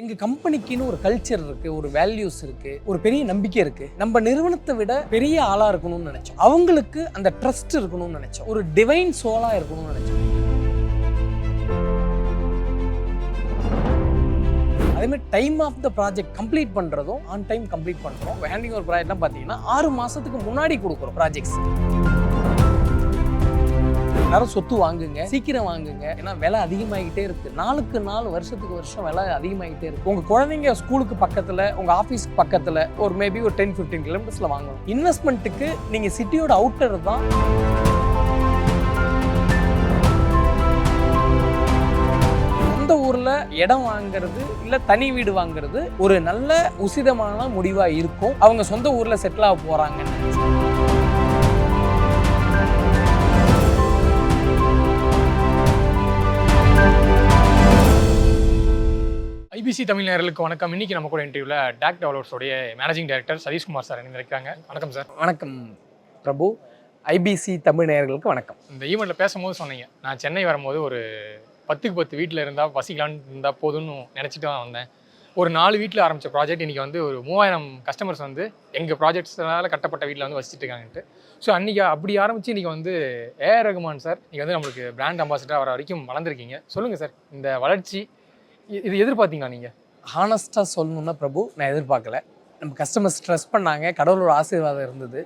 எங்க கம்பெனிக்குன்னு ஒரு கல்ச்சர் இருக்கு, ஒரு வேல்யூஸ் இருக்கு, ஒரு பெரிய நம்பிக்கை இருக்கு. நம்ம நிறுவனத்தை விட பெரிய ஆளா இருக்கணும்னு நினைச்சோம். அவங்களுக்கு அந்த ட்ரஸ்ட் இருக்கணும்னு நினைச்சோம். ஒரு டிவைன் சோலா இருக்கணும்னு நினைச்சோம். அதே மாதிரி time of the project complete பண்றதும் ஆன் டைம் கம்ப்ளீட் பண்றோம். ஹேண்டிங் ஒரு ப்ராஜெக்ட்லாம் பார்த்தீங்கன்னா 6 மாசத்துக்கு முன்னாடி கொடுக்குறோம் ப்ராஜெக்ட்ஸ். எல்லாரும் சொத்து வாங்குங்க, சீக்கிரம் வாங்குங்க. ஏன்னா விலை அதிகமாகிட்டே இருக்கு. நாளுக்கு நாள், வருஷத்துக்கு வருஷம் விலை அதிகமாகிட்டே இருக்கு. உங்க குழந்தைங்க ஸ்கூலுக்கு பக்கத்துல, உங்க ஆஃபீஸ்க்கு பக்கத்துல ஒரு மேபி ஒரு 10-15 கிலோமீட்டர்ஸ்ல வாங்கணும். இன்வெஸ்ட்மெண்ட்டுக்கு நீங்க சிட்டியோட அவுட்டர் தான். சொந்த ஊர்ல இடம் வாங்குறது இல்ல தனி வீடு வாங்குறது ஒரு நல்ல உசிதமான முடிவா இருக்கும். அவங்க சொந்த ஊர்ல செட்டில் ஆக போறாங்க. ஐபிசி தமிழ் நேயர்களுக்கு வணக்கம். இன்னைக்கு நம்ம கூட இன்டர்வியூவில் டாக் டெவலப்பர்ஸோடைய மேனேஜிங் டைரக்டர் சதீஷ்குமார் சார் இருக்காங்க. வணக்கம் சார். வணக்கம் பிரபு. ஐபிசி தமிழ் நேயர்களுக்கு வணக்கம். இந்த ஈவெண்ட்டில் பேசும்போது சொன்னீங்க, நான் சென்னை வரும்போது ஒரு 10க்கு 10 வீட்டில் இருந்தால் வசிக்கலான்னு இருந்தால் போதும்னு நினச்சிட்டு தான் வந்தேன். ஒரு 4 வீட்டில் ஆரம்பித்த ப்ராஜெக்ட் இன்றைக்கி வந்து ஒரு 3000 கஸ்டமர்ஸ் வந்து எங்கள் ப்ராஜெக்ட்ஸ்னால கட்டப்பட்ட வீட்டில் வந்து வசிச்சுட்டு இருக்காங்கன்ட்டு. ஸோ அன்றைக்கி அப்படி ஆரம்பித்து இன்றைக்கி வந்து ஏஆர் ரகுமான் சார் இன்றைக்கி வந்து நம்மளுக்கு பிராண்ட் அம்பாசிடர் வர வரைக்கும் வளர்ந்துருக்கீங்க. சொல்லுங்கள் சார், இந்த வளர்ச்சி இது எதிர்பார்த்தீங்களா நீங்கள்? ஹானஸ்ட்டாக சொல்லணுன்னா பிரபு, நான் எதிர்பார்க்கல. நம்ம கஸ்டமர்ஸ் ட்ரஸ்ட் பண்ணாங்க, கடவுளோட ஆசீர்வாதம் இருந்தது.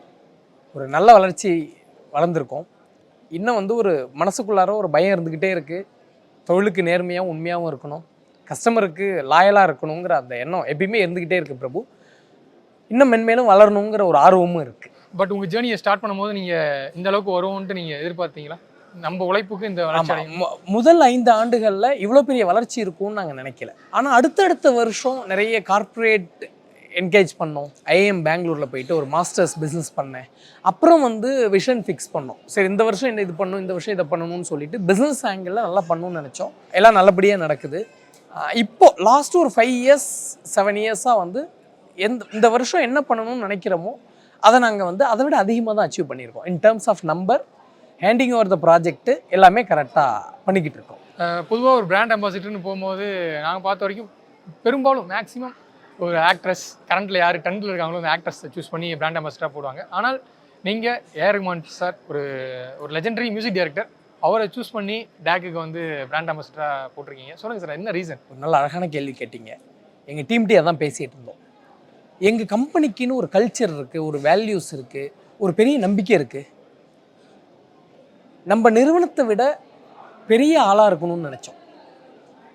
ஒரு நல்ல வளர்ச்சி வளர்ந்துருக்கோம். இன்னும் வந்து ஒரு மனசுக்குள்ளார ஒரு பயம் இருந்துக்கிட்டே இருக்குது. தொழிலுக்கு நேர்மையாகவும் உண்மையாகவும் இருக்கணும், கஸ்டமருக்கு லாயலாக இருக்கணுங்கிற அந்த எண்ணம் எப்பயுமே இருந்துக்கிட்டே இருக்குது பிரபு. இன்னும் மென்மேலும் வளரணுங்கிற ஒரு ஆர்வமும் இருக்குது. பட் உங்கள் ஜேர்னியை ஸ்டார்ட் பண்ணும்போது நீங்கள் இந்த அளவுக்கு வருவோன்ட்டு நீங்கள் எதிர்பார்த்தீங்களா? நம்ம உழைப்புக்கு இந்த முதல் 5 ஆண்டுகளில் இவ்வளோ பெரிய வளர்ச்சி இருக்கும்னு நாங்கள் நினைக்கல. ஆனால் அடுத்தடுத்த வருஷம் நிறைய கார்ப்பரேட் என்கேஜ் பண்ணோம். ஐஏஎம் பெங்களூரில் போயிட்டு ஒரு மாஸ்டர்ஸ் பிஸ்னஸ் பண்ணேன். அப்புறம் வந்து விஷன் ஃபிக்ஸ் பண்ணோம். சரி, இந்த வருஷம் என்ன இது பண்ணணும், இந்த வருஷம் இதை பண்ணணும்னு சொல்லிட்டு பிஸ்னஸ் ஆங்கிளில் நல்லா பண்ணணும்னு நினச்சோம். எல்லாம் நல்லபடியாக நடக்குது. இப்போது லாஸ்ட் ஒரு 5 இயர்ஸ் 7 இயர்ஸாக வந்து இந்த வருஷம் என்ன பண்ணணும்னு நினைக்கிறோமோ அதை நாங்கள் வந்து அதை விட அதிகமாக தான் அச்சீவ் பண்ணியிருக்கோம். In terms of number, handing over the project எல்லாமே கரெக்டாக பண்ணிக்கிட்டு இருக்கோம். பொதுவாக ஒரு பிராண்ட் அம்பாசிடர்னு போகும்போது நாங்கள் பார்த்த வரைக்கும் பெரும்பாலும் மேக்ஸிமம் ஒரு ஆக்ட்ரஸ், கரண்ட்டில் யார் ட்ரெண்டில் இருக்காங்களோ அந்த ஆக்ட்ரஸை சூஸ் பண்ணி பிராண்ட் அம்பாசிடராக போடுவாங்க. ஆனால் நீங்கள் ஏஆர் ரகுமான் சார் ஒரு லெஜெண்டரி மியூசிக் டைரக்டர், அவரை சூஸ் பண்ணி டாக்குக்கு வந்து பிராண்ட் அம்பாசிடராக போட்டிருக்கீங்க. சொல்லுங்கள் சார், என்ன ரீசன்? ஒரு நல்ல அழகான கேள்வி கேட்டீங்க. எங்கள் டீம்கிட்டே அதான் பேசிகிட்டு இருந்தோம். எங்கள் கம்பெனிக்குன்னு ஒரு கல்ச்சர் இருக்குது, ஒரு வேல்யூஸ் இருக்குது, ஒரு பெரிய நம்பிக்கை இருக்குது. நம்ம நிறுவனத்தை விட பெரிய ஆளாக இருக்கணும்னு நினச்சோம்.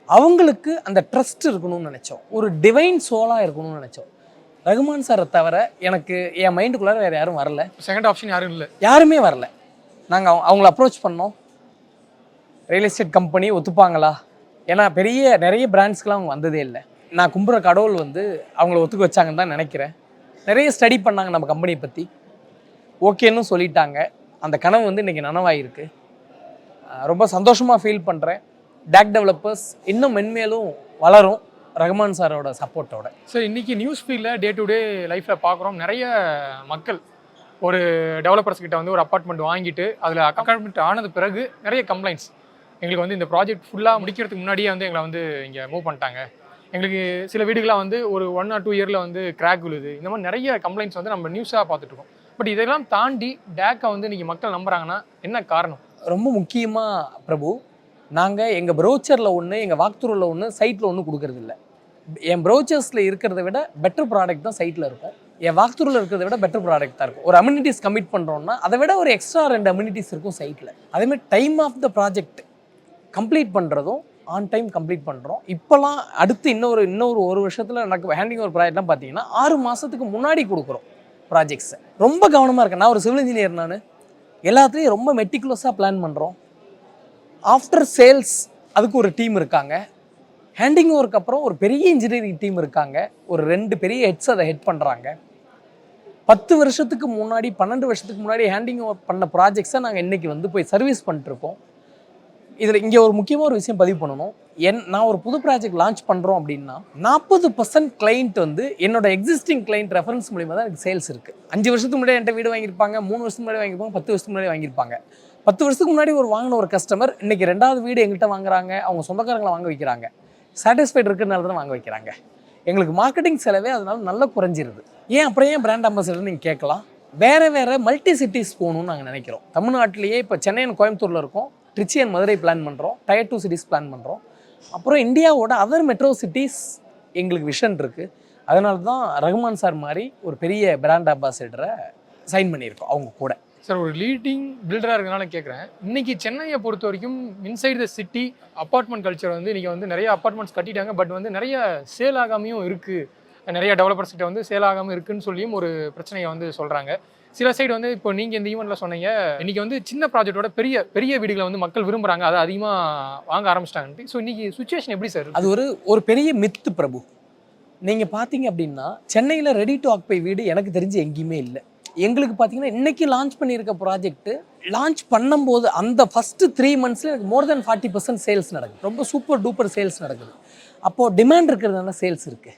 அவங்களுக்கு அந்த ட்ரஸ்ட் இருக்கணும்னு நினச்சோம். ஒரு டிவைன் சோலாக இருக்கணும்னு நினச்சோம். ரகுமான் சாரை தவிர எனக்கு என் மைண்டுக்குள்ளார வேறு யாரும் வரல. செகண்ட் ஆப்ஷன் யாரும் இல்லை, யாருமே வரல. நாங்கள் அவங்கள அப்ரோச் பண்ணோம். ரியல் எஸ்டேட் கம்பெனி ஒத்துப்பாங்களா? ஏன்னா நிறைய பிராண்ட்ஸ்க்கெலாம் அவங்க வந்ததே இல்லை. நான் கும்புற கடவுள் வந்து அவங்கள ஒத்துக்க வச்சாங்கன்னு தான் நினைக்கிறேன். நிறைய ஸ்டடி பண்ணாங்க நம்ம கம்பெனியை பற்றி, ஓகேன்னு சொல்லிட்டாங்க. அந்த கனவு வந்து இன்றைக்கி நனவாயிருக்கு. ரொம்ப சந்தோஷமாக ஃபீல் பண்ணுறேன். டாக் டெவலப்பர்ஸ் இன்னும் மென்மேலும் வளரும் ரகுமான் சாரோட சப்போர்ட்டோட. சார், இன்றைக்கி நியூஸ் ஃபீல்டில் டே டு டே லைஃப்பில் பார்க்குறோம், நிறைய மக்கள் ஒரு டெவலப்பர்ஸ் கிட்ட வந்து ஒரு அப்பார்ட்மெண்ட் வாங்கிட்டு அதில் அப்பார்ட்மெண்ட் ஆனது பிறகு நிறைய கம்ப்ளைண்ட்ஸ். எங்களுக்கு வந்து இந்த ப்ராஜெக்ட் ஃபுல்லாக முடிக்கிறதுக்கு முன்னாடியே வந்து எங்களை வந்து இங்கே மூவ் பண்ணிட்டாங்க, எங்களுக்கு சில வீடுகளாக வந்து ஒரு 1 or 2 இயரில் வந்து கிராக் விழுது, இந்த மாதிரி நிறைய கம்ப்ளைண்ட்ஸ் வந்து நம்ம நியூஸாக பார்த்துட்ருக்கோம். பட் இதெல்லாம் தாண்டி டேக்கை வந்து இன்றைக்கி மக்கள் நம்புகிறாங்கன்னா என்ன காரணம்? ரொம்ப முக்கியமாக பிரபு, நாங்கள் எங்கள் ப்ரௌச்சரில் ஒன்று, எங்கள் வாக்தூரில் ஒன்று, சைட்டில் ஒன்று கொடுக்கறது இல்லை. என் ப்ரௌச்சர்ஸில் இருக்கிறத விட பெட்டர் ப்ராடக்ட் தான் சைட்டில் இருக்கும். என் வாக்தூரில் இருக்கிறத விட பெட்டர் ப்ராடக்ட் தான் இருக்கும். ஒரு அம்யூனிட்டிஸ் கமிட் பண்ணுறோன்னா அதை விட ஒரு எக்ஸ்ட்ரா 2 அம்யூனிட்டிஸ் இருக்கும் சைட்டில். அதேமாதிரி time of the project complete பண்ணுறதும் ஆன் டைம் கம்ப்ளீட் பண்ணுறோம். இப்போலாம் அடுத்து இன்னொரு ஒரு வருஷத்தில் எனக்கு ஹேண்டிங் ஒரு ப்ராஜெக்ட்லாம் பார்த்தீங்கன்னா 6 மாதத்துக்கு முன்னாடி கொடுக்குறோம் ப்ராஜெக்ட்ஸை. ரொம்ப கவனமாக இருக்கேன். நான் ஒரு சிவில் இன்ஜினியர். நான் எல்லாத்துலேயும் ரொம்ப மெட்டிகுலஸாக பிளான் பண்ணுறோம். ஆஃப்டர் சேல்ஸ் அதுக்கு ஒரு டீம் இருக்காங்க. ஹேண்டிங் ஓவருக்கு அப்புறம் ஒரு பெரிய இன்ஜினியரிங் டீம் இருக்காங்க. ஒரு 2 பெரிய ஹெட்ஸ் அதை ஹெட் பண்ணுறாங்க. 10 வருஷத்துக்கு முன்னாடி 12 வருஷத்துக்கு முன்னாடி ஹேண்டிங் ஓவர் பண்ண ப்ராஜெக்ட்ஸை நாங்கள் இன்றைக்கி வந்து போய் சர்வீஸ் பண்ணிட்டுருக்கோம். இதில் இங்கே ஒரு முக்கியமாக ஒரு விஷயம் பதிவு பண்ணணும். நான் ஒரு புது ப்ராஜெக்ட் லான்ச் பண்ணுறோம் அப்படின்னா 40% கிளைண்ட் வந்து என்னோட எக்ஸிஸ்டிங் கிளைண்ட் ரெஃபரன்ஸ் மூலிமா தான் எனக்கு சேல்ஸ் இருக்குது. 5 வருஷத்துக்கு முன்னாடி என்கிட்ட வீடு வாங்கியிருப்பாங்க, 3 வருஷத்துக்கு முன்னாடி வாங்கியிருப்பாங்க, 10 வருஷத்துக்கு முன்னாடி வாங்கியிருப்பாங்க. 10 வருஷத்துக்கு முன்னாடி வாங்கின ஒரு கஸ்டமர் இன்றைக்கி 2வது வீடு எங்கள்கிட்ட வாங்குறாங்க, அவங்க சொந்தக்காரங்களை வாங்க வைக்கிறாங்க. சாட்டிஸ்ஃபைட் இருக்கிறதுனால தான் வாங்க வைக்கிறாங்க. எங்களுக்கு மார்க்கெட்டிங் செலவே அதனால நல்லா குறைஞ்சிருது. அப்புறம் ஏன் பிராண்ட் அம்பாசிடர் நீங்கள் கேட்கலாம். வேறு மல்டி சிட்டிஸ் போகணும்னு நாங்கள் நினைக்கிறோம். தமிழ்நாட்டிலேயே இப்போ சென்னை அண்ட் கோயம்புத்தூரில் இருக்கோம், ட்ரிச்சி அண்ட் மதுரை பிளான் பண்ணுறோம், Tier 2 சிட்டிஸ் பிளான் பண்ணுறோம். அப்புறம் இந்தியாவோட அதர் மெட்ரோ சிட்டிஸ் எங்களுக்கு விஷன் இருக்குது. அதனால தான் ரகுமான் சார் மாதிரி ஒரு பெரிய பிராண்ட் அம்பாசிடரை சைன் பண்ணியிருக்கோம் அவங்க கூட. சார், ஒரு லீடிங் பில்டராக இருக்கனால கேட்குறேன், இன்றைக்கி சென்னையை பொறுத்த வரைக்கும் inside the city apartment culture வந்து இன்றைக்கி வந்து நிறைய அப்பார்ட்மெண்ட்ஸ் கட்டிட்டாங்க. பட் வந்து நிறைய சேல் ஆகாமையும் இருக்குது, நிறைய டெவலப்பர்ஸ் கிட்ட வந்து சேல் ஆகாமல் இருக்குன்னு சொல்லியும் ஒரு பிரச்சனையை வந்து சொல்கிறாங்க. சில சைடு வந்து இப்போ நீங்கள் இந்த ஈவெண்ட்டில் சொன்னீங்க, இன்றைக்கி வந்து சின்ன ப்ராஜெக்டோட பெரிய பெரிய வீடுகளை வந்து மக்கள் விரும்புகிறாங்க, அதை அதிகமாக வாங்க ஆரம்பிச்சிட்டாங்கன்ட்டு. ஸோ இன்றைக்கி சுச்சுவேஷன் எப்படி சார்? அது ஒரு பெரிய மித்து பிரபு. நீங்கள் பார்த்தீங்க அப்படின்னா சென்னையில் ரெடி டு ஆக்குபை வீடு எனக்கு தெரிஞ்சு எங்கேயுமே இல்லை. எங்களுக்கு பார்த்தீங்கன்னா இன்றைக்கி லான்ச் பண்ணியிருக்க ப்ராஜெக்ட்டு லான்ச் பண்ணும்போது அந்த ஃபஸ்ட்டு 3 monthஸில் எனக்கு மோர் தென் 40% சேல்ஸ் நடக்குது. ரொம்ப சூப்பர் டூப்பர் சேல்ஸ் நடக்குது. அப்போது டிமாண்ட் இருக்கிறதுனால சேல்ஸ் இருக்குது.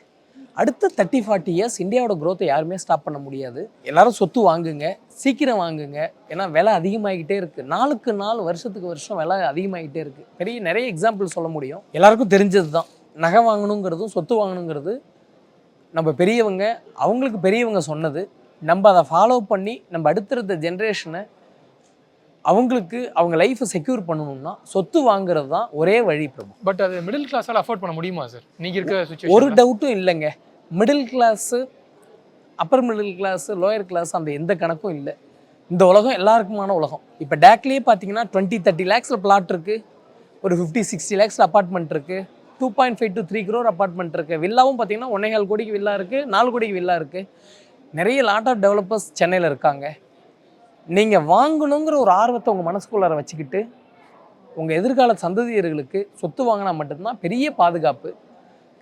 அடுத்த 30-40 இயர்ஸ் இந்தியாவோட க்ரோத்தை யாருமே ஸ்டாப் பண்ண முடியாது. எல்லாரும் சொத்து வாங்குங்க, சீக்கிரம் வாங்குங்க. ஏன்னா விலை அதிகமாகிக்கிட்டே இருக்குது. நாளுக்கு நாள் வருஷத்துக்கு வருஷம் விலை அதிகமாகிட்டே இருக்குது. நிறைய எக்ஸாம்பிள் சொல்ல முடியும். எல்லாருக்கும் தெரிஞ்சது தான். நகை வாங்கணுங்கிறதும் சொத்து வாங்கணுங்கிறது நம்ம பெரியவங்க அவங்களுக்கு பெரியவங்க சொன்னது. நம்ம அதை ஃபாலோ பண்ணி நம்ம அடுத்தடுத்த ஜென்ரேஷனை அவங்களுக்கு அவங்க லைஃப்பை செக்யூர் பண்ணணும்னா சொத்து வாங்குறது தான் ஒரே வழி பிரபு. பட் அது மிடில் கிளாஸால் அஃபோர்ட் பண்ண முடியுமா சார் நீங்கள் இருக்கிற சுச்சுவேஷன்? ஒரு டவுட்டும் இல்லைங்க. Middle class, upper middle class, lower class அந்த எந்த கணக்கும் இல்லை. இந்த உலகம் எல்லாருக்குமான உலகம். இப்போ டேக்லேயே பார்த்தீங்கன்னா 20-30 lakhs பிளாட் இருக்குது, ஒரு 50-60 lakhs அப்பார்ட்மெண்ட் இருக்குது, 2.5 to 3 crore அப்பார்ட்மெண்ட் இருக்குது. வில்லாவும் பார்த்தீங்கன்னா 1.25 கோடிக்கு வில்லா இருக்குது, 4 கோடிக்கு வில்லா இருக்குது. நிறைய லாட் ஆஃப் டெவலப்பர்ஸ் சென்னையில் இருக்காங்க. நீங்கள் வாங்கணுங்கிற ஒரு ஆர்வத்தை உங்கள் மனசுக்குள்ளார வச்சுக்கிட்டு உங்கள் எதிர்கால சந்ததியர்களுக்கு சொத்து வாங்கினா மட்டும்தான் பெரிய பாதுகாப்பு.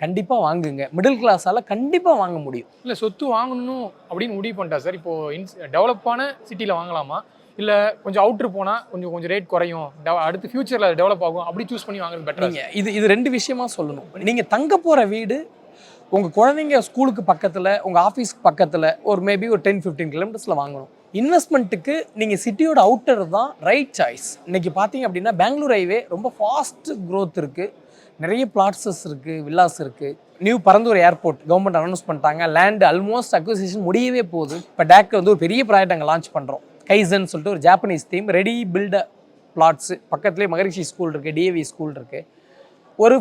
கண்டிப்பாக வாங்குங்க. மிடில் கிளாஸால் கண்டிப்பாக வாங்க முடியும். இல்லை, சொத்து வாங்கணும் அப்படின்னு முடிவு பண்ணிட்டா சார், இப்போது டெவலப்பான சிட்டியில் வாங்கலாமா, இல்லை கொஞ்சம் அவுட்ரு போனால் கொஞ்சம் ரேட் குறையும், அடுத்து ஃபியூச்சரில் டெவலப் ஆகும், அப்படி சூஸ் பண்ணி வாங்குறது பெட்டர்? நீங்கள் இது 2 விஷயமா சொல்லணும். நீங்கள் தங்க போகிற வீடு உங்கள் குழந்தைங்க ஸ்கூலுக்கு பக்கத்தில், உங்கள் ஆஃபீஸ்க்கு பக்கத்தில் ஒரு மேபி ஒரு 10-15 கிலோமீட்டர்ஸில் வாங்கணும். இன்வெஸ்ட்மெண்ட்டுக்கு நீங்கள் சிட்டியோட அவுட்டர் தான் ரைட் சாய்ஸ். இன்றைக்கி பார்த்தீங்க அப்படின்னா பெங்களூர் ஹைவே ரொம்ப ஃபாஸ்ட் க்ரோத் இருக்குது. நிறைய பிளாட்ஸஸ் இருக்குது, வில்லாஸ் இருக்குது. New Parandur airport government announce பண்ணிட்டாங்க. லேண்ட் ஆல்மோஸ்ட் அக்விசிஷன் முடியவே போகுது. இப்போ டேக் வந்து ஒரு பெரிய ப்ராஜெக்ட் அங்கே லான்ச் பண்ணுறோம். கைசன் சொல்லிட்டு ஒரு ஜாப்பனீஸ் தீம், ரெடி பில்ட பிளாட்ஸு. பக்கத்துலேயே மகரிஷி ஸ்கூல் இருக்குது, டிஏவி ஸ்கூல் இருக்குது. ஒரு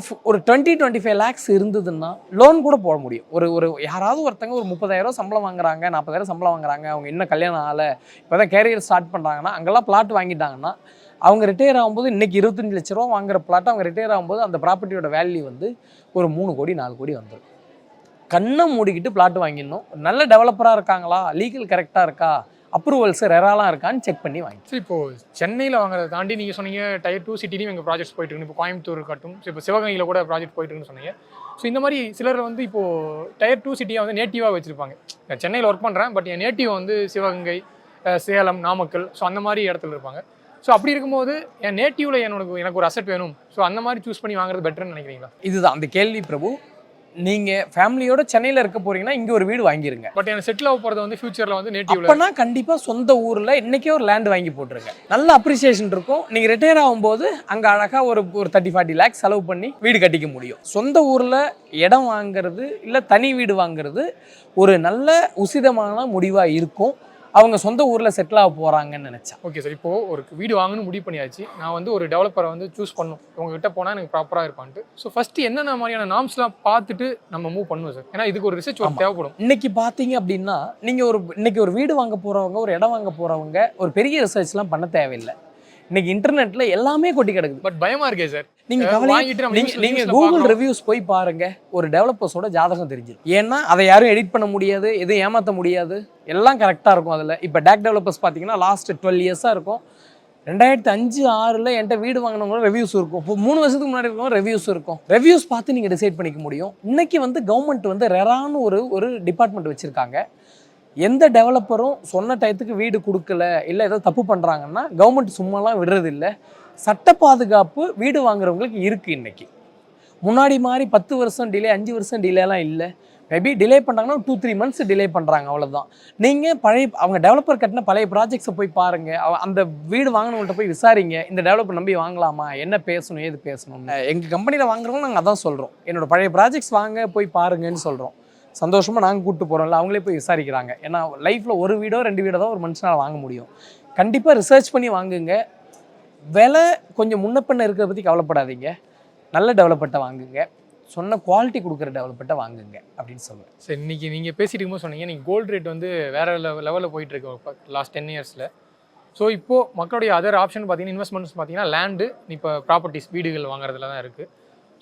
20-25 lakhs இருந்ததுன்னா லோன் கூட போட முடியும். ஒரு யாராவது ஒருத்தங்க ஒரு 30,000 சம்பளம் வாங்குறாங்க, 40,000 சம்பளம் வாங்குறாங்க, அவங்க இன்னும் கல்யாணம் ஆகலை, இப்போ தான் கேரியர் ஸ்டார்ட் பண்ணுறாங்கன்னா, அங்கெல்லாம் பிளாட் வாங்கிட்டாங்கன்னா அவங்க ரிட்டையர் ஆகும்போது இன்றைக்கி 25 லட்ச ரூபா வாங்குற பிளாட்டை அவங்க ரிட்டையர் ஆகும்போது அந்த ப்ராப்பர்ட்டியோட வேல்யூ வந்து ஒரு 3 கோடி 4 கோடி வந்துடும். கண்ணை மூடிக்கிட்டு பிளாட் வாங்கிடணும். நல்ல டெவலப்பராக இருக்காங்களா, லீகல் கரெக்டாக இருக்கா, அப்ரூவல்ஸ் ரெராலாம் இருக்கான்னு செக் பண்ணி வாங்கி. ஸோ இப்போது சென்னையில் வாங்குறத தாண்டி நீங்கள் சொன்னீங்க Tier 2 சிட்டிலையும் எங்கள் ப்ராஜெக்ட்ஸ் போயிட்டு இருக்கு. இப்போ கோயம்புத்தூர் இருக்கட்டும், ஸோ இப்போ சிவகங்கையில் கூட ப்ராஜெக்ட் போயிட்டு இருக்குன்னு சொன்னீங்க. ஸோ இந்த மாதிரி சிலர் வந்து இப்போது Tier 2 சிட்டியை வந்து நேட்டிவாக வச்சுருப்பாங்க. சென்னையில் ஒர்க் பண்ணுறேன், பட் என் நேட்டிவ் வந்து சிவகங்கை, சேலம், நாமக்கல், ஸோ அந்த மாதிரி இடத்துல இருப்பாங்க. ஸோ அப்படி இருக்கும்போது என் நேட்டிவில் எனக்கு ஒரு அசெட் வேணும், ஸோ அந்த மாதிரி சூஸ் பண்ணி வாங்குறது பெட்டர்னு நினைக்கிறீங்களா? இதுதான் அந்த கேள்வி பிரபு. நீங்கள் ஃபேமிலியோட சென்னையில் இருக்க போகிறீங்கன்னா இங்கே ஒரு வீடு வாங்கிருங்க. பட் எனக்கு செட்டில் ஆக போகிறது வந்து ஃபியூச்சரில் வந்து நேட்டிவ்ல. அப்போனா கண்டிப்பாக சொந்த ஊரில் இன்றைக்கே ஒரு லேண்ட் வாங்கி போட்டுருங்க. நல்ல அப்ரிசியேஷன் இருக்கும். நீங்கள் ரிட்டையர் ஆகும்போது அங்கே அழகாக ஒரு 30-40 lakhs செலவு பண்ணி வீடு கட்டிக்க முடியும். சொந்த ஊரில் இடம் வாங்குறது இல்லை தனி வீடு வாங்குறது ஒரு நல்ல உசிதமான முடிவாக இருக்கும். அவங்க சொந்த ஊரில் செட்டில் ஆக போகிறாங்கன்னு நினச்சா. ஓகே சார், இப்போது ஒரு வீடு வாங்கணும்னு முடிவு பண்ணியாச்சு. நான் வந்து ஒரு டெவலப்பரை வந்து சூஸ் பண்ணும், உங்ககிட்ட போனால் எனக்கு ப்ராப்பராக இருப்பான்ட்டு. ஸோ ஃபஸ்ட்டு என்னென்ன மாதிரியான நார்ம்ஸ்லாம் பார்த்துட்டு நம்ம மூவ் பண்ணுவோம் சார்? ஏன்னா இதுக்கு ஒரு ரிசர்ச் ஒர்க் தேவைப்படும். இன்றைக்கி பார்த்தீங்க அப்படின்னா நீங்கள் இன்றைக்கி ஒரு வீடு வாங்க போகிறவங்க, ஒரு இடம் வாங்க போகிறவங்க ஒரு பெரிய ரிசர்ச்லாம் பண்ண தேவையில்லை. இன்னைக்கு இன்டர்நெட்ல எல்லாமே கொட்டி கிடக்குது. பட் பயமா இருக்கே சார். நீங்க கூகுள் ரிவ்யூஸ் போய் பாருங்க, ஒரு டெவலப்பர்ஸோட ஜாதகம் தெரிஞ்சிடும். ஏன்னா அதை யாரும் எடிட் பண்ண முடியாது, எதுவும் ஏமாற்ற முடியாது, எல்லாம் கரெக்டாக இருக்கும். அதில் இப்போ டேக் டெவலப்பர்ஸ் பார்த்தீங்கன்னா லாஸ்ட் 12 இயர்ஸாக இருக்கும். 2005-6 என்கிட்ட வீடு வாங்கினவங்களும் ரிவ்யூஸ் இருக்கும். இப்போ 3 வருஷத்துக்கு முன்னாடி இருக்கவங்க ரிவ்யூஸ் இருக்கும். ரிவ்யூஸ் பார்த்து நீங்கள் டிசைட் பண்ணிக்க முடியும். இன்னைக்கு வந்து கவர்மெண்ட் வந்து ரெரான்னு ஒரு டிபார்ட்மெண்ட் வச்சுருக்காங்க. எந்த டெவலப்பரும் சொன்ன டயத்துக்கு வீடு கொடுக்கல, இல்லை ஏதோ தப்பு பண்ணுறாங்கன்னா கவர்மெண்ட் சும்மாலாம் விடுறது இல்லை. சட்ட பாதுகாப்பு வீடு வாங்குறவங்களுக்கு இருக்குது. இன்றைக்கி முன்னாடி மாதிரி 10 வருஷம் டிலே, 5 வருஷம் டிலேலாம் இல்லை. மேபி டிலே பண்ணுறாங்கன்னா 2-3 months டிலே பண்ணுறாங்க, அவ்வளோதான். நீங்கள் அவங்க டெவலப்பர் கட்டின பழைய ப்ராஜெக்ட்ஸை போய் பாருங்கள், அந்த வீடு வாங்கினவங்கள்ட்ட போய் விசாரிங்க, இந்த டெவலப்பர் நம்பி வாங்கலாமா, என்ன பேசணும் ஏது பேசணும். எங்கள் கம்பெனியில் வாங்குறவங்க நாங்கள் அதான் சொல்கிறோம், என்னோடய பழைய ப்ராஜெக்ட்ஸ் வாங்க போய் பாருங்கன்னு சொல்கிறோம். சந்தோஷமாக நாங்கள் கூப்பிட்டு போகிறோம்ல, அவங்களே போய் விசாரிக்கிறாங்க. ஏன்னா லைஃப்பில் ஒரு வீடோ 2 வீடோ தான் ஒரு மனுஷனால் வாங்க முடியும். கண்டிப்பாக ரிசர்ச் பண்ணி வாங்குங்க. விலை கொஞ்சம் முன்ன பின்ன இருக்கிறத பற்றி கவலைப்படாதீங்க. நல்ல டெவலப்பர்ட்ட வாங்குங்க, சொன்ன குவாலிட்டி கொடுக்குற டெவலப்பர்ட்ட வாங்குங்க அப்படின்னு சொல்லுவேன். சரி, இன்றைக்கி நீங்கள் பேசிட்டு இருக்கும்போது சொன்னீங்க நீங்கள் கோல்டு ரேட் வந்து வேறு லெவலில் போயிட்டுருக்கு லாஸ்ட் 10 yearsல. ஸோ இப்போது மக்களுடைய அதர் ஆப்ஷன் பார்த்தீங்கன்னா இன்வெஸ்ட்மெண்ட்ஸ் பார்த்தீங்கன்னா லேண்டு, இப்போ ப்ராப்பர்ட்டிஸ் வீடுகள் வாங்குறதுல தான் இருக்குது.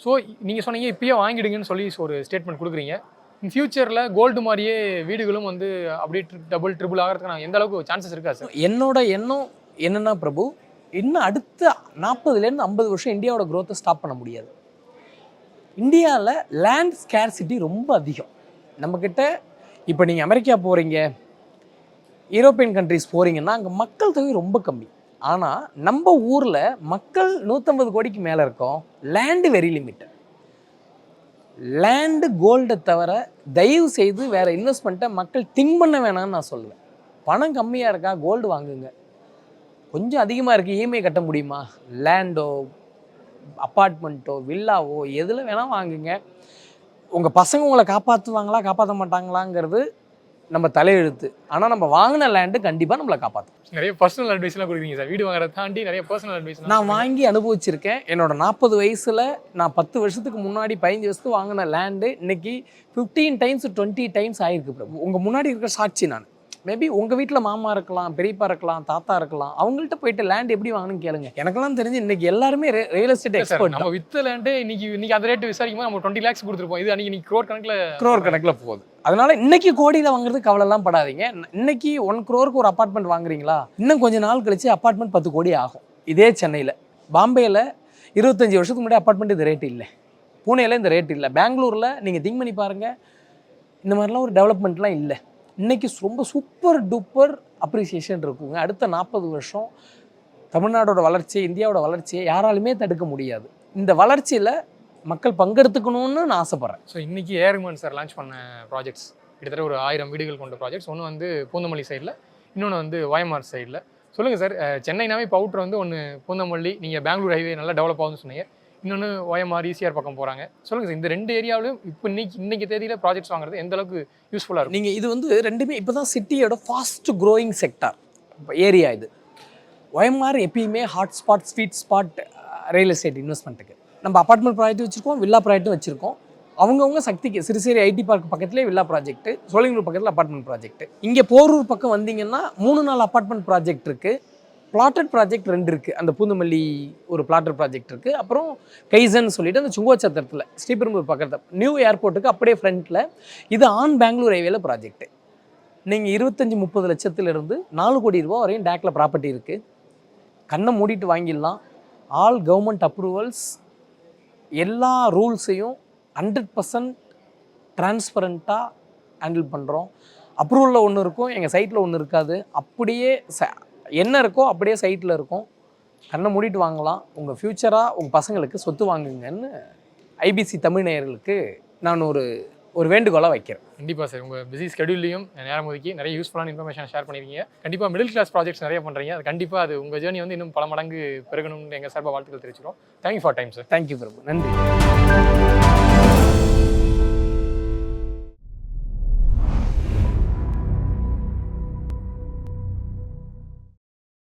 ஸோ நீங்கள் சொன்னீங்க இப்போயே வாங்கிடுங்கன்னு சொல்லி ஒரு ஸ்டேட்மெண்ட் கொடுக்குறீங்க. இன் ஃபியூச்சரில் கோல்டு மாதிரியே வீடுகளும் வந்து அப்படியே டபுள் ட்ரிபிள் ஆகிறதுக்கு எந்த அளவுக்கு சான்சஸ் இருக்கா சார்? என்னோட எண்ணம் என்னென்னா பிரபு, இன்னும் அடுத்த 40 to 50 வருஷம் இந்தியாவோட க்ரோத்தை ஸ்டாப் பண்ண முடியாது. இந்தியாவில் லேண்ட் ஸ்கேர்சிட்டி ரொம்ப அதிகம். நம்மக்கிட்ட இப்போ நீங்கள் அமெரிக்கா போகிறீங்க, யூரோப்பியன் கண்ட்ரிஸ் போகிறீங்கன்னா அங்கே மக்கள் தொகை ரொம்ப கம்மி. ஆனால் நம்ம ஊரில் மக்கள் 150 கோடிக்கு மேலே இருக்கோம், லேண்டு வெரி லிமிட்டட். லேண்டு கோல்டை தவிர தயவு செய்து வேறு இன்வெஸ்ட்மெண்ட்டை மக்கள் திங்க் பண்ண வேணாம்னு நான் சொல்லுவேன். பணம் கம்மியாக இருக்கா, கோல்டு வாங்குங்க. கொஞ்சம் அதிகமாக இருக்குது, இஎம்ஐ கட்ட முடியுமா, லேண்டோ அப்பார்ட்மெண்ட்டோ வில்லாவோ எதில் வேணால் வாங்குங்க. உங்கள் பசங்க உங்களை காப்பாற்றுவாங்களா காப்பாற்ற மாட்டாங்களாங்கிறது நம்ம தலையெழுத்து. ஆனால் நம்ம வாங்கின லேண்டு கண்டிப்பாக நம்மளை காப்பாற்றும். நிறைய பர்சனல் அட்வைஸ்லாம் கொடுக்குறீங்க சார், வீடு வாங்குறத தாண்டி நிறைய பர்சனல் அட்வைஸ் நான் வாங்கி அனுபவிச்சிருக்கேன். என்னோட 40 வயசில் நான் 10 வருஷத்துக்கு முன்னாடி 15 வருஷத்துக்கு வாங்கின லேண்டு இன்னைக்கு 15 times 20 times ஆயிருக்கு பிரபு. உங்கள் முன்னாடி இருக்கிற சாட்சி நான். மேபி உங்கள் வீட்டில் மாமா இருக்கலாம், பெரியப்பா இருக்கலாம், தாத்தா இருக்கலாம், அவங்கள்ட்ட போயிட்டு லேண்ட் எப்படி வாங்கணும்னு கேளுங்க. எனக்கெல்லாம் தெரிஞ்சு இன்னைக்கு எல்லாருமே ரியல் எஸ்டேட் எக்ஸ்பர்ட். நம்ம வித்த லேண்டே இன்னைக்கு அந்த ரேட் விசாரிக்கும் நம்ம 20 lakhs கொடுத்துருப்போம். இது அன்னைக்கு crore கணக்கில் போகுது. அதனால இன்னைக்கு கோடியில் வாங்குறதுக்கு கவலைலாம் படாதீங்க. இன்னைக்கு 1 crore ஒரு அப்பார்ட்மெண்ட் வாங்குறீங்களா, இன்னும் கொஞ்சம் நாள் கழிச்சு அப்பார்ட்மெண்ட் 10 கோடி ஆகும். இதே சென்னையில், பாம்பேயில் 25 வருஷத்துக்கு முன்னாடி அப்பார்ட்மெண்ட் இந்த ரேட் இல்லை, பூனேயில் இந்த ரேட் இல்லை, பெங்களூரில் நீங்கள் திங்க் பண்ணி பாருங்கள், இந்த மாதிரிலாம் ஒரு டெவலப்மெண்ட்லாம் இல்லை. இன்றைக்கி ரொம்ப சூப்பர் டூப்பர் அப்ரிசியேஷன் இருக்குங்க. அடுத்த 40 வருஷம் தமிழ்நாடோட வளர்ச்சி, இந்தியாவோட வளர்ச்சியை யாராலுமே தடுக்க முடியாது. இந்த வளர்ச்சியில் மக்கள் பங்கெடுத்துக்கணும்னு நான் ஆசைப்பட்றேன். ஸோ இன்றைக்கி ஏர்மன் சார் லான்ச் பண்ண ப்ராஜெக்ட்ஸ் கிட்டத்தட்ட ஒரு 1000 வீடுகள் கொண்ட ப்ராஜெக்ட்ஸ். ஒன்று வந்து பூந்தமல்லி சைடில், இன்னொன்று வந்து OMR சைடில். சொல்லுங்கள் சார், சென்னைனாவே இப்போ அவுட்ரு வந்து ஒன்று பூந்தமல்லி, நீங்கள் பெங்களூர் ஹைவே நல்லா டெவலப் ஆகுதுன்னு சொன்னீங்க, இன்னொன்று OMR ECR பக்கம் போகிறாங்க. சொல்லுங்கள் சார், இந்த 2 ஏரியாவிலும் இப்போ இன்னைக்கு தேதியில் ப்ராஜெக்ட்ஸ் வாங்குறது எந்த அளவுக்கு யூஸ்ஃபுல்லாக இருக்கும்? நீங்கள் இது வந்து ரெண்டுமே இப்போ தான் சிட்டியோட ஃபாஸ்ட் க்ரோயிங் செக்டார் ஏரியா இது. OMR எப்பயுமே hotspot, sweet spot real estate இன்வெஸ்ட்மெண்ட்டுக்கு. நம்ம அப்பார்ட்மெண்ட் ப்ராஜெக்ட் வச்சுருக்கோம், வில்லா ப்ராஜெக்ட்டும் வச்சுருக்கோம். அவங்கவுங்க சக்திக்கு சிறுசேரி ஐடி பார்க் பக்கத்துலேயே வில்லா ப்ராஜெக்ட், சோழிங்கநல்லூர் பக்கத்தில் அப்பார்ட்மெண்ட் ப்ராஜெக்ட். இங்கே போரூர் பக்கம் வந்தீங்கன்னா 3-4 அப்பார்ட்மெண்ட் ப்ராஜெக்ட் இருக்குது. பிளாட்டட் ப்ராஜெக்ட் 2 இருக்குது. அந்த பூந்தமல்லி ஒரு பிளாட்டட் ப்ராஜெக்ட் இருக்குது. அப்புறம் கைசன் சொல்லிட்டு அந்த சுங்கோச்சத்திரத்தில் ஸ்ரீபெரும்பூர் பக்கத்தில் நியூ ஏர்போர்ட்டுக்கு அப்படியே ஃப்ரண்ட்டில் இது ஆன் பெங்களூர் ஹைவேல ப்ராஜெக்ட். நீங்கள் 25-30 லட்சத்துலேருந்து 4 கோடி ரூபா வரையும் டேக்கில் ப்ராப்பர்ட்டி இருக்குது. கண்ணை மூடிட்டு வாங்கிடலாம். ஆல் கவர்மெண்ட் அப்ரூவல்ஸ், எல்லா ரூல்ஸையும் 100% டிரான்ஸ்பரண்ட்டாக ஹேண்டில் பண்ணுறோம். அப்ரூவலில் ஒன்று இருக்கும், எங்கள் சைட்டில் ஒன்று இருக்காது. அப்படியே என்ன இருக்கோ அப்படியே சைட்டில் இருக்கும். கண்ணை மூடிட்டு வாங்கலாம். உங்கள் ஃப்யூச்சராக உங்கள் பசங்களுக்கு சொத்து வாங்குங்கன்னு ஐபிசி தமிழ் நேயர்களுக்கு நான் ஒரு வேண்டுகோளாக வைக்கிறேன். கண்டிப்பாக சார், உங்கள் பிஸி ஸ்கெடியூல்லையும் நேரம் ஒதுக்கி நிறைய யூஸ்ஃபுல்லான இன்ஃபர்மேஷன் ஷேர் பண்ணியிருக்கீங்க. கண்டிப்பாக மிடில் கிளாஸ் ப்ராஜெக்ட்ஸ் நிறைய பண்ணுறீங்க. அது கண்டிப்பாக அது உங்கள் ஜேர்னி வந்து இன்னும் பல மடங்கு பெருகணும்னு எங்கள் சார்பாக வாழ்த்துக்கள் தெரிவிச்சுக்கிறோம். Thank you for time sir. Thank you Prabhu, நன்றி.